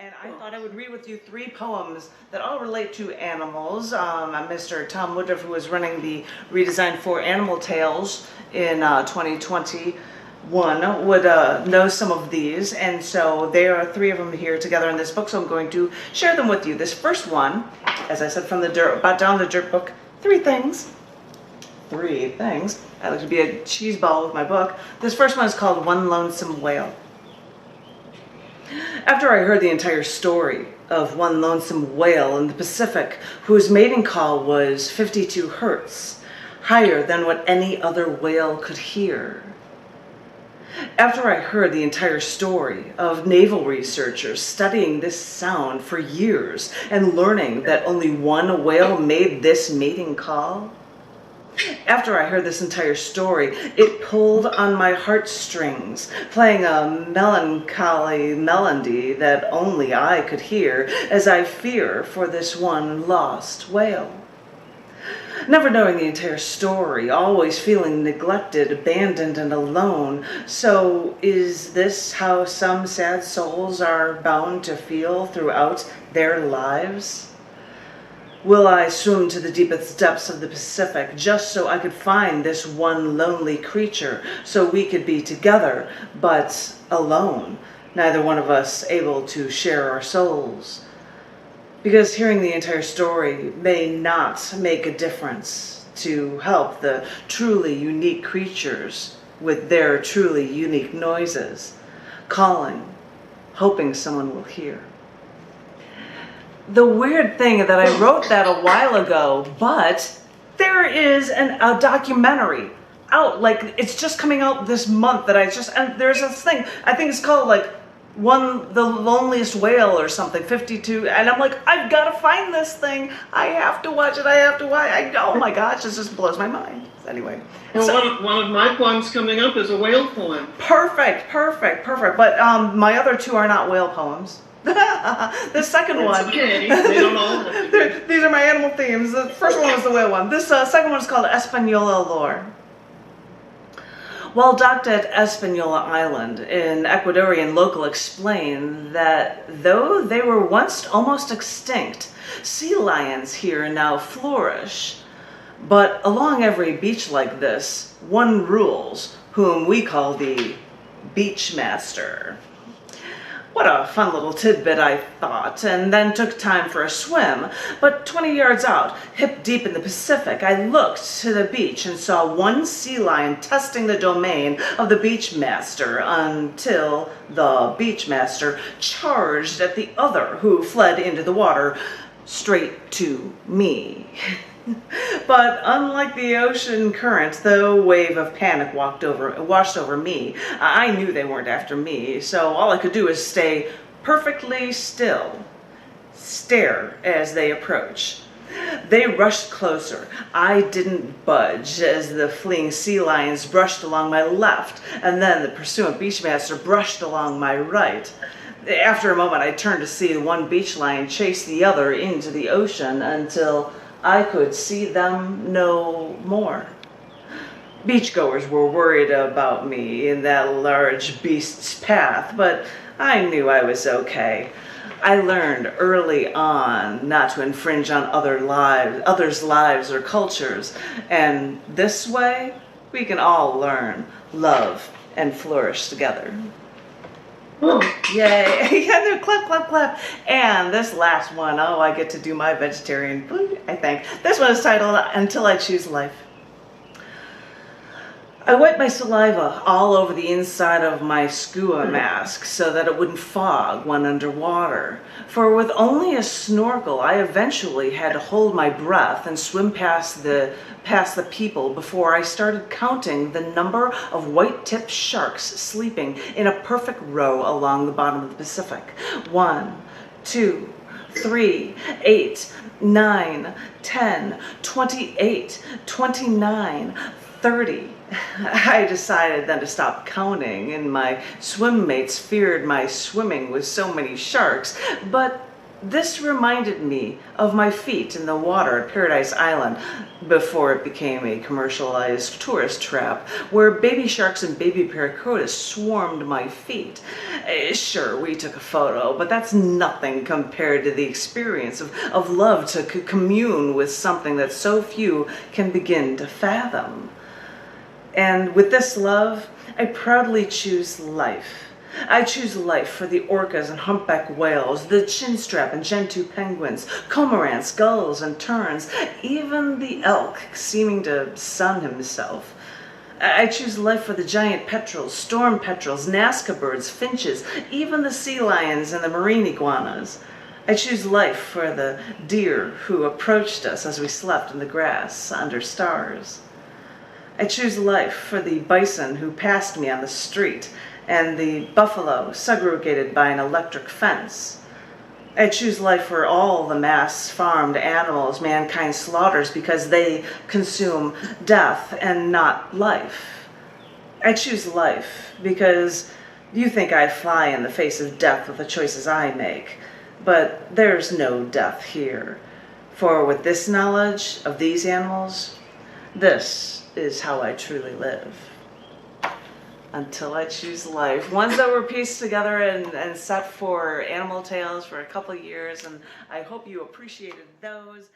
and I thought I would read with you 3 poems that all relate to animals. Mr. Tom Woodruff, who was running the redesign for Animal Tales in 2021, would know some of these, and so there are 3 of them here together in this book, so I'm going to share them with you. This first one, as I said, from the dirt, about down the dirt book, 3 things. 3 things. I like to be a cheese ball with my book. This first one is called One Lonesome Whale. After I heard the entire story of one lonesome whale in the Pacific whose mating call was 52 hertz, higher than what any other whale could hear. After I heard the entire story of naval researchers studying this sound for years and learning that only one whale made this mating call. After I heard this entire story, it pulled on my heartstrings, playing a melancholy melody that only I could hear as I fear for this one lost whale. Never knowing the entire story, always feeling neglected, abandoned, and alone. So is this how some sad souls are bound to feel throughout their lives? Will I swim to the deepest depths of the Pacific just so I could find this one lonely creature, so we could be together, but alone, neither one of us able to share our souls? Because hearing the entire story may not make a difference to help the truly unique creatures with their truly unique noises, calling, hoping someone will hear. The weird thing that I wrote that a while ago, but there is a documentary out, like it's just coming out this month that and there's this thing, I think it's called like The Loneliest Whale or something, 52, and I'm like, I've got to find this thing, I have to watch it, oh my gosh, this just blows my mind. Anyway. Well, So, one of my poems coming up is a whale poem. perfect, but my other 2 are not whale poems. The second one. Okay, they don't all have to be. These are my animal themes. The first one was the whale one. This second one is called Espanola Lore. While docked at Espanola Island, an Ecuadorian local explained that though they were once almost extinct, sea lions here now flourish. But along every beach like this, one rules, whom we call the beach master. What a fun little tidbit, I thought, and then took time for a swim. But 20 yards out, hip deep in the Pacific, I looked to the beach and saw one sea lion testing the domain of the beach master until the beach master charged at the other, who fled into the water straight to me. But unlike the ocean current, the wave of panic washed over me. I knew they weren't after me, so all I could do is stay perfectly still, stare as they approached. They rushed closer. I didn't budge as the fleeing sea lions brushed along my left, and then the pursuant beachmaster brushed along my right. After a moment, I turned to see one beach lion chase the other into the ocean until I could see them no more. Beachgoers were worried about me in that large beast's path, but I knew I was okay. I learned early on not to infringe on others' lives or cultures, and this way we can all learn, love, and flourish together. Oh, Yay! Yeah, no, clap, clap, clap. And this last one, oh, I get to do my vegetarian food, I think. This one is titled Until I Choose Life. I wiped my saliva all over the inside of my scuba mask so that it wouldn't fog when underwater. For with only a snorkel, I eventually had to hold my breath and swim past the people before I started counting the number of white-tipped sharks sleeping in a perfect row along the bottom of the Pacific. 1, 2, 3, 8, 9, 10, 28, 29, 30. I decided then to stop counting, and my swim mates feared my swimming with so many sharks, but This reminded me of my feet in the water at Paradise Island before it became a commercialized tourist trap where baby sharks and baby paracudas swarmed my feet. Sure, we took a photo, but that's nothing compared to the experience of love to commune with something that so few can begin to fathom. And with this love, I proudly choose life. I choose life for the orcas and humpback whales, the chinstrap and gentoo penguins, cormorants, gulls and terns, even the elk seeming to sun himself. I choose life for the giant petrels, storm petrels, Nazca birds, finches, even the sea lions and the marine iguanas. I choose life for the deer who approached us as we slept in the grass under stars. I choose life for the bison who passed me on the street, and the buffalo segregated by an electric fence. I choose life for all the mass-farmed animals mankind slaughters because they consume death and not life. I choose life because you think I fly in the face of death with the choices I make, but there's no death here. For with this knowledge of these animals, this is how I truly live. Until I choose life. Ones that were pieced together and set for Animal Tales for a couple of years, and I hope you appreciated those.